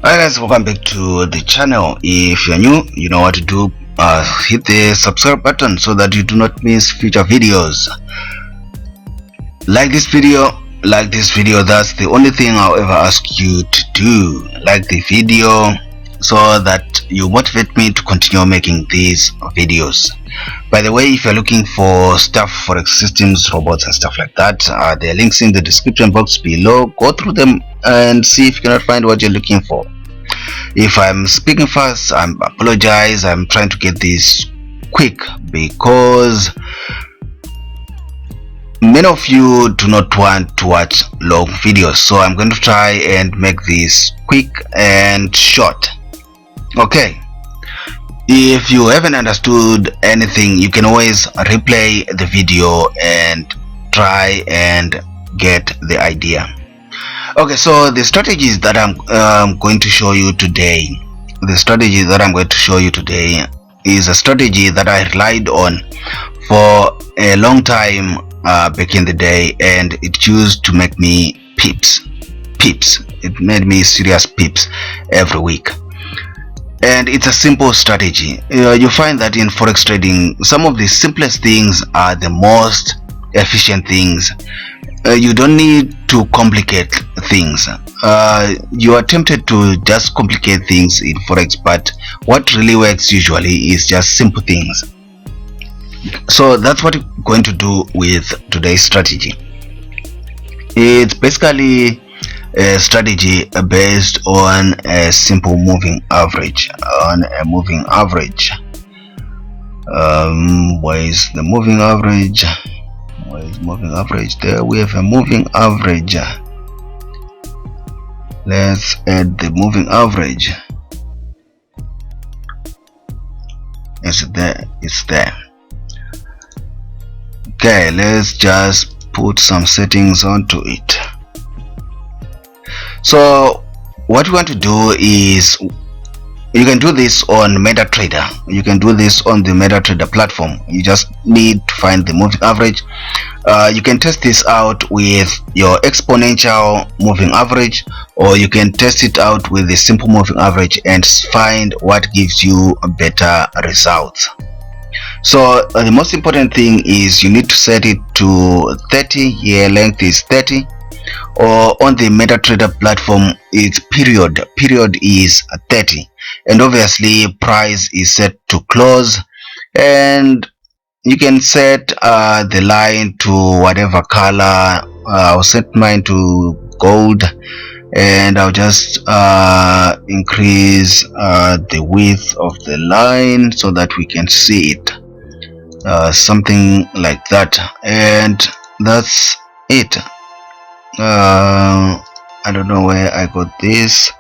Hi guys, welcome back to the channel. If you're new, you know what to do. Hit the subscribe button so that you do not miss future videos. Like this video. That's the only thing I'll ever ask you to do. Like the video so that you motivate me to continue making these videos. By the way, if you're looking for stuff, forex systems, robots and stuff like that, there are links in the description box below. Go through them and see if you cannot find what you're looking for. If I'm speaking fast, I apologize. I'm trying to get this quick because many of you do not want to watch long videos, so I'm going to try and make this quick and short. Okay, if you haven't understood anything, you can always replay the video and try and get the idea. Okay, so the strategies that I'm going to show you today, is a strategy that I relied on for a long time back in the day, and it used to make me pips. It made me serious pips every week. And it's a simple strategy. You find that in forex trading, some of the simplest things are the most efficient things. You don't need to complicate things. You are tempted to just complicate things in forex, but what really works usually is just simple things. So that's what we're going to do with today's strategy. It's basically a strategy based on a simple moving average. Where is the moving average? Where is moving average? There we have a moving average. Let's add the moving average. It's there. Okay, let's just put some settings onto it. So what we want to do is, you can do this on MetaTrader. You can do this on the MetaTrader platform. You just need to find the moving average. You can test this out with your exponential moving average, or you can test it out with the simple moving average and find what gives you better results. So the most important thing is you need to set it to 30. Here length is 30, or on the MetaTrader platform it's period is 30, and obviously price is set to close, and you can set the line to whatever color. I'll set mine to gold, and I'll just increase the width of the line so that we can see it, something like that, and that's it. I don't know where I got this.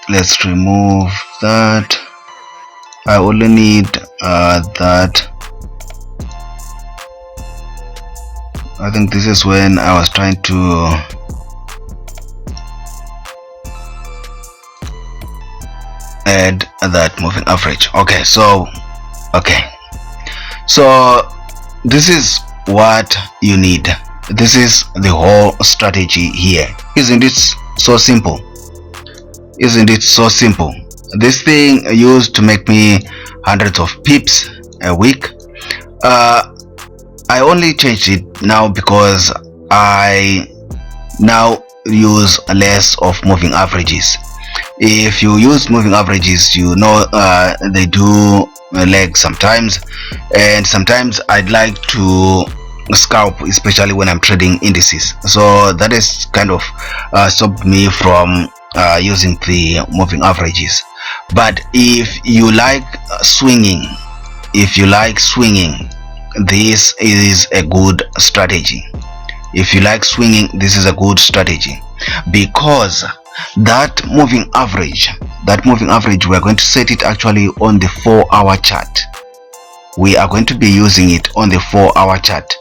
Let's remove that. I only need that. I think this is when I was trying to add that moving average. Okay, so this is what you need. This is the whole strategy here. Isn't it so simple? This thing used to make me hundreds of pips a week. I only changed it now because I now use less of moving averages. If you use moving averages, you know they do lag sometimes, and sometimes I'd like to scalp, especially when I'm trading indices. So that is kind of stopped me from using the moving averages. But if you like swinging, this is a good strategy. Because that moving average, we are going to set it actually on the 4-hour chart. We are going to be using it on the 4-hour chart.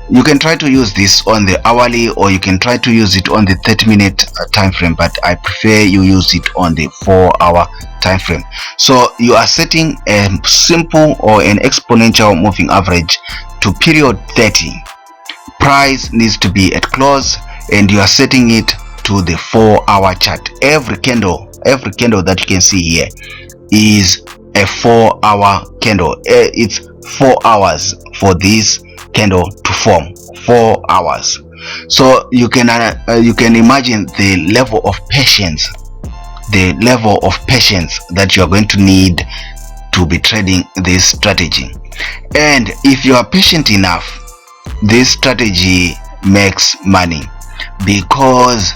You can try to use this on the hourly, or you can try to use it on the 30-minute time frame, but I prefer you use it on the 4-hour time frame. So you are setting a simple or an exponential moving average to period 30. Price needs to be at close, and you are setting it to to the 4-hour chart. Every candle that you can see here is a 4-hour candle. It's 4 hours for this candle to form. 4 hours. So you can imagine the level of patience that you are going to need to be trading this strategy. And if you are patient enough, this strategy makes money, because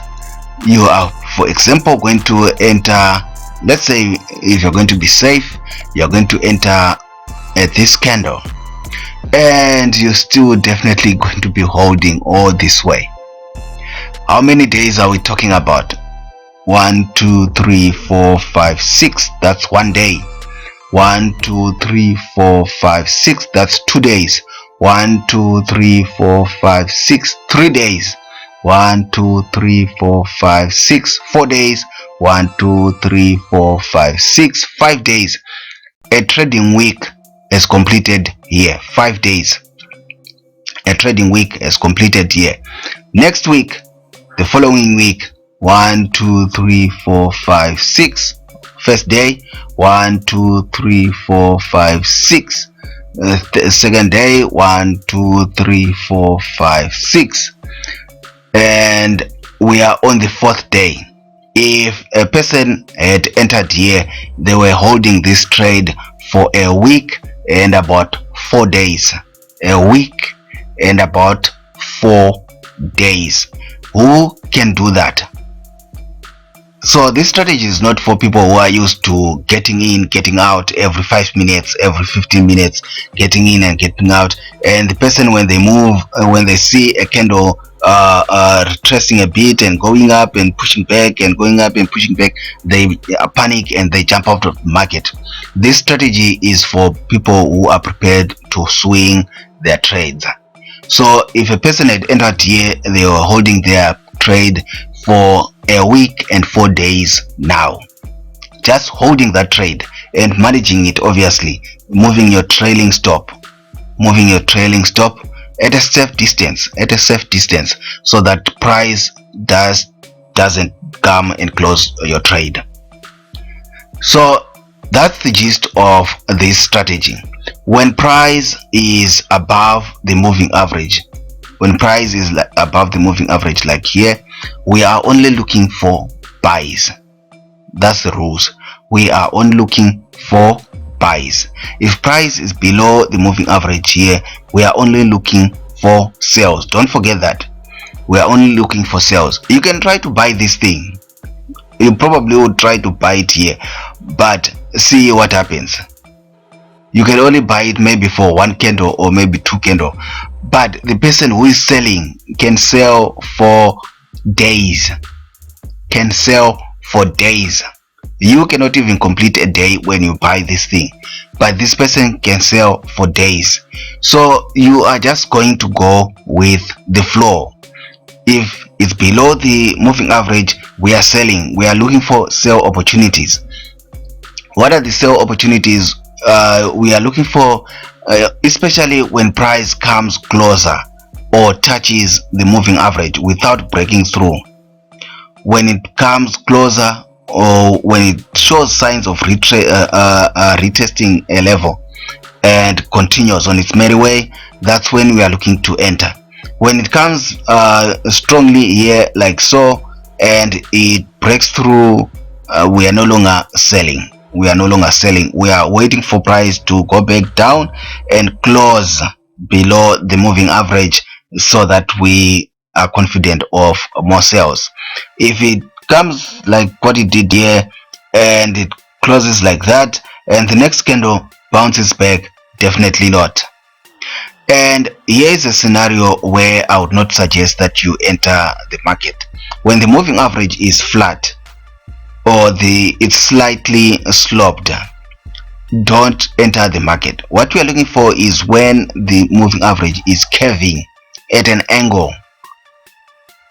you are, for example, going to enter, let's say if you're going to be safe, you're going to enter at this candle, and you're still definitely going to be holding all this way. How many days are we talking about? 1 2 3 4 5 6. That's 1 day. 1 2 3 4 5 6. That's 2 days. 1 2 3 4 5 6. 3 days. 1 2 3 4 5 6. 4 days. 1 2 3 4 5 6. 5 days. A trading week is completed here. 5 days. A trading week is completed here. Next week, the following week, 1 2 3 4 5 6. First day, 1 2 3 4 5 6. Second day, 1 2 3 4 5 6. And we are on the 4th day. If a person had entered here, they were holding this trade for a week and about 4 days. A week and about 4 days. Who can do that? So this strategy is not for people who are used to getting in, getting out every 5 minutes, every 15 minutes, getting in and getting out. And the person, when they move, when they see a candle retracing a bit and going up and pushing back and going up and pushing back, they panic and they jump out of the market. This strategy is for people who are prepared to swing their trades. So if a person had entered here, they were holding their trade for a week and 4 days now, just holding that trade and managing it, obviously moving your trailing stop at a safe distance, so that price doesn't come and close your trade. So that's the gist of this strategy. When price is above the moving average, like here, we are only looking for buys. That's the rules. We are only looking for buys. If price is below the moving average here, we are only looking for sales. Don't forget that. We are only looking for sales. You can try to buy this thing. You probably would try to buy it here, but see what happens. You can only buy it maybe for 1 candle or maybe 2 candle, but the person who is selling can sell for days. You cannot even complete a day when you buy this thing, but this person can sell for days. So you are just going to go with the flow. If it's below the moving average, we are selling. We are looking for sell opportunities. What are the sell opportunities we are looking for? Especially when price comes closer or touches the moving average without breaking through. When it comes closer, or when it shows signs of retesting a level and continues on its merry way, that's when we are looking to enter. When it comes strongly here like so and it breaks through, we are no longer selling. We are waiting for price to go back down and close below the moving average, so that we are confident of more sales. If it comes like what it did here and it closes like that and the next candle bounces back, definitely not. And here is a scenario where I would not suggest that you enter the market. When the moving average is flat or it's slightly sloped, don't enter the market. What we are looking for is when the moving average is curving at an angle,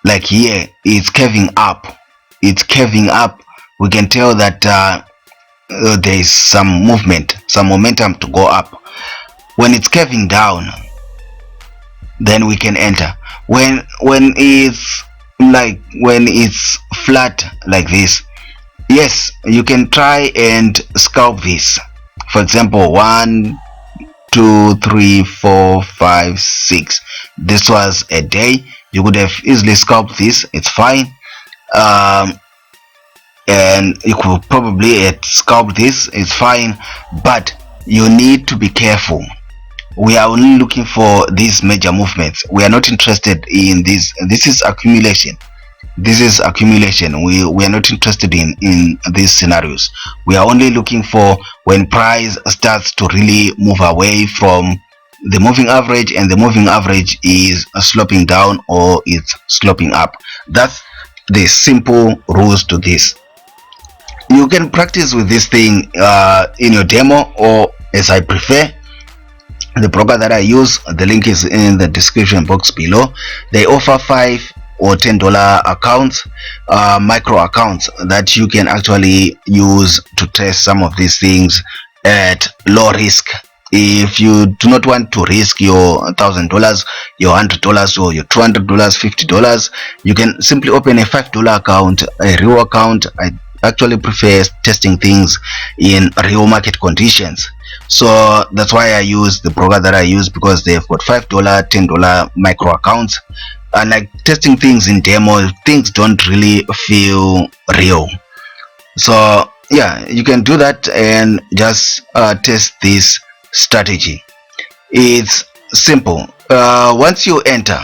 like here it's curving up. We can tell that there is some movement, some momentum to go up. When it's curving down, then we can enter. When it's like when it's flat like this, yes, you can try and scalp this. For example, 1 2 3 4 5 6, this was a day. You could have easily scalped this, it's fine. And you could probably scalp this, it's fine, but you need to be careful. We are only looking for these major movements. We are not interested in this is accumulation. This is accumulation. We are not interested in these scenarios. We are only looking for when price starts to really move away from the moving average, and the moving average is sloping down or it's sloping up. That's the simple rules to this. You can practice with this thing in your demo, or as I prefer, the broker that I use, the link is in the description box below. They offer $5 or $10 accounts, micro accounts, that you can actually use to test some of these things at low risk. If you do not want to risk your $1,000, your $100, or your $200, $50, you can simply open a $5 account, a real account. I actually prefer testing things in real market conditions, so that's why I use the broker that I use, because they've got $5, $10 micro accounts. And like testing things in demo, things don't really feel real. So yeah, you can do that and just test this strategy. It's simple. Once you enter,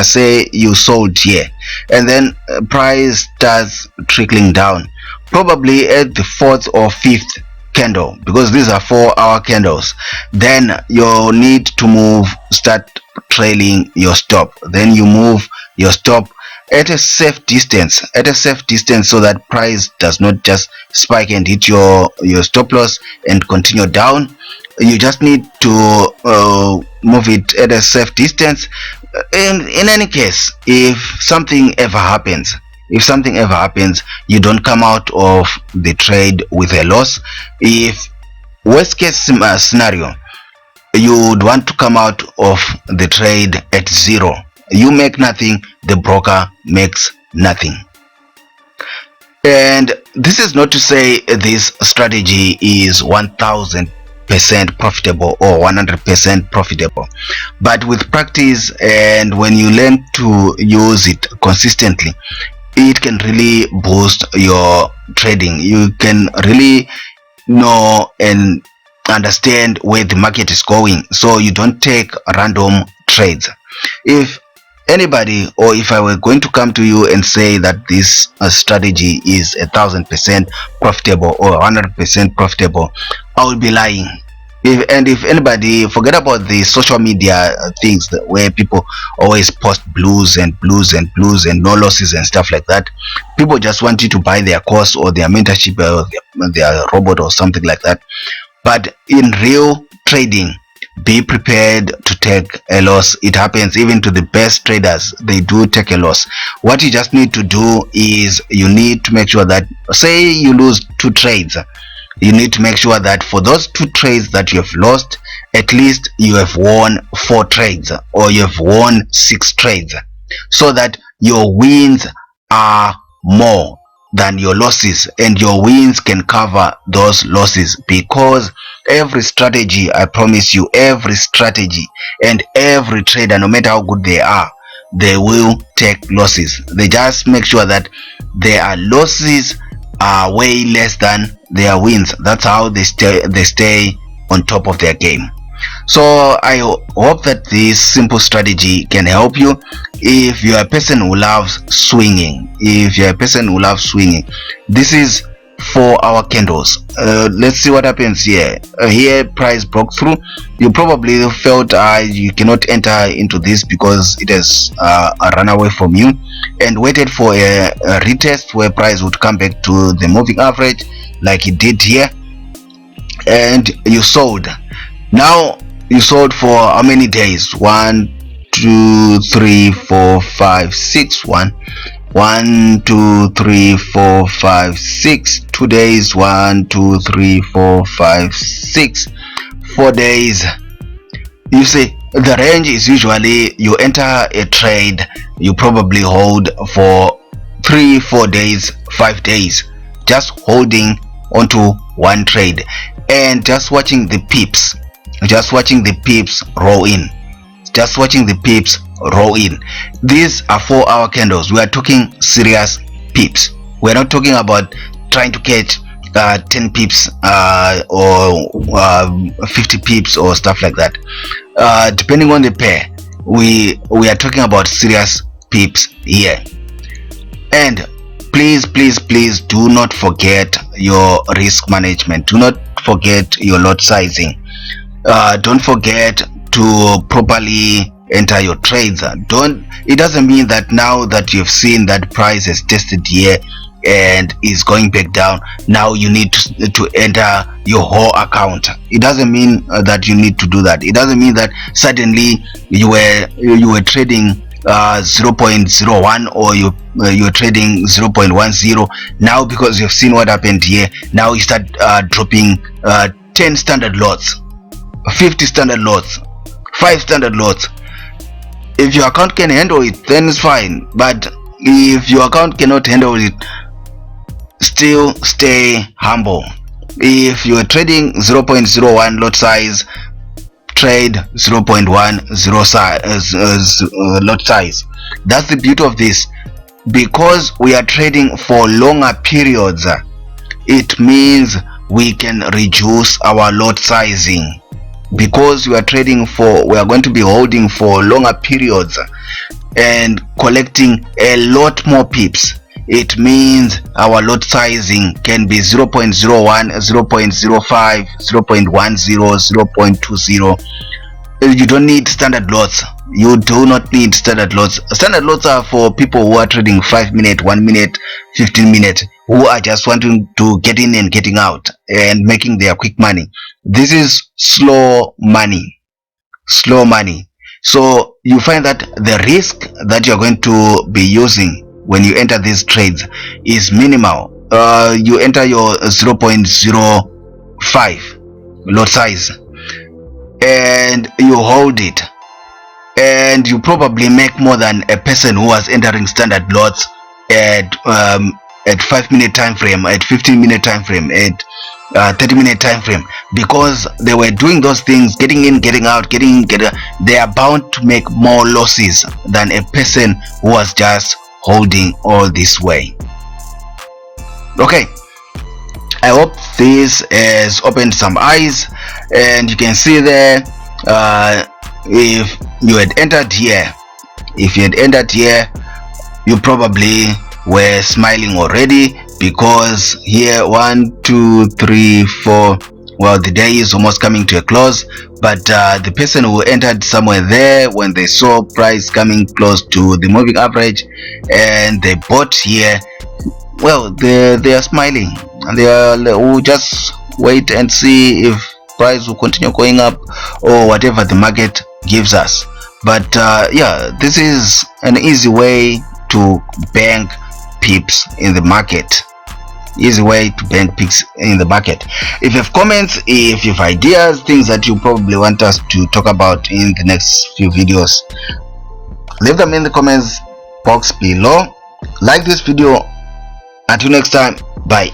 say you sold here, and then price starts trickling down, probably at the 4th or 5th candle, because these are 4-hour candles, then you need to start trailing your stop. Then you move your stop at a safe distance, so that price does not just spike and hit your stop loss and continue down. You just need to move it at a safe distance. And in any case, if something ever happens, you don't come out of the trade with a loss. If worst case scenario, you would want to come out of the trade at zero. You make nothing, the broker makes nothing. And this is not to say this strategy is 1000% profitable or 100% profitable, but with practice, and when you learn to use it consistently, it can really boost your trading. You can really know and understand where the market is going, so you don't take random trades. If anybody, or if I were going to come to you and say that this strategy is 1000% profitable or 100% profitable, I will be lying. If anybody, forget about the social media things where people always post blues and no losses and stuff like that. People just want you to buy their course or their mentorship or their robot or something like that. But in real trading, be prepared to take a loss. It happens even to the best traders, they do take a loss. What you just need to do is you need to make sure that, say you lose 2 trades, you need to make sure that for those 2 trades that you have lost, at least you have won 4 trades, or you have won 6 trades, so that your wins are more than your losses, and your wins can cover those losses. Because every strategy, I promise you, every strategy and every trader, no matter how good they are, they will take losses. They just make sure that their losses are way less than their wins. That's how they stay on top of their game. So I hope that this simple strategy can help you. If you're a person who loves swinging, this is 4-hour candles. Let's see what happens here. Here price broke through. You probably felt you cannot enter into this because it has run away from you, and waited for a retest where price would come back to the moving average like it did here, and you sold. Now you sold for how many days? 1 2 3 4 5 6 1 2 3 4 5 6 2 days, 1 2 3 4 5 6 4 days. You see, The range is usually you enter a trade, you probably hold for 3-4 days, 5 days, just holding onto one trade and just watching the pips, roll in, just watching the pips roll in. These are 4-hour candles. We are talking serious pips. We're not talking about trying to catch 10 pips or 50 pips or stuff like that. Depending on the pair, we are talking about serious pips here. And please do not forget your risk management. Do not forget your lot sizing. Don't forget to properly enter your trades. It doesn't mean that now that you've seen that price has tested here and is going back down, now you need to enter your whole account. It doesn't mean that you need to do that. It doesn't mean that suddenly you were trading 0.01 or you're trading 0.10. Now because you've seen what happened here, now you start dropping 10 standard lots, 50 standard lots, 5 standard lots. If your account can handle it, then it's fine. But if your account cannot handle it, still stay humble. If you're trading 0.01 lot size, trade 0.10 lot size. That's the beauty of this. Because we are trading for longer periods, it means we can reduce our lot sizing. Because we are trading we are going to be holding for longer periods and collecting a lot more pips, it means our lot sizing can be 0.01, 0.05, 0.10, 0.20. You don't need standard lots. You do not need standard lots. Standard lots are for people who are trading 5 minute, 1 minute, 15 minute, who are just wanting to get in and getting out and making their quick money. This is slow money. So you find that the risk that you're going to be using when you enter these trades is minimal. You enter your 0.05 lot size and you hold it, and you probably make more than a person who was entering standard lots at 5 minute time frame, at 15 minute time frame, at 30 minute time frame, because they were doing those things, getting in, getting out, they are bound to make more losses than a person who was just holding all this way. Okay, I hope this has opened some eyes, and you can see there, if you had entered here, you probably were smiling already, because here 1, 2, 3, 4, well, the day is almost coming to a close, but the person who entered somewhere there when they saw price coming close to the moving average and they bought here, well, they are smiling, and they will just wait and see if price will continue going up or whatever the market gives us. But yeah, this is an easy way to bank pips in the market. If you have comments, if you have ideas, things that you probably want us to talk about in the next few videos, leave them in the comments box below. Like this video. Until next time, bye.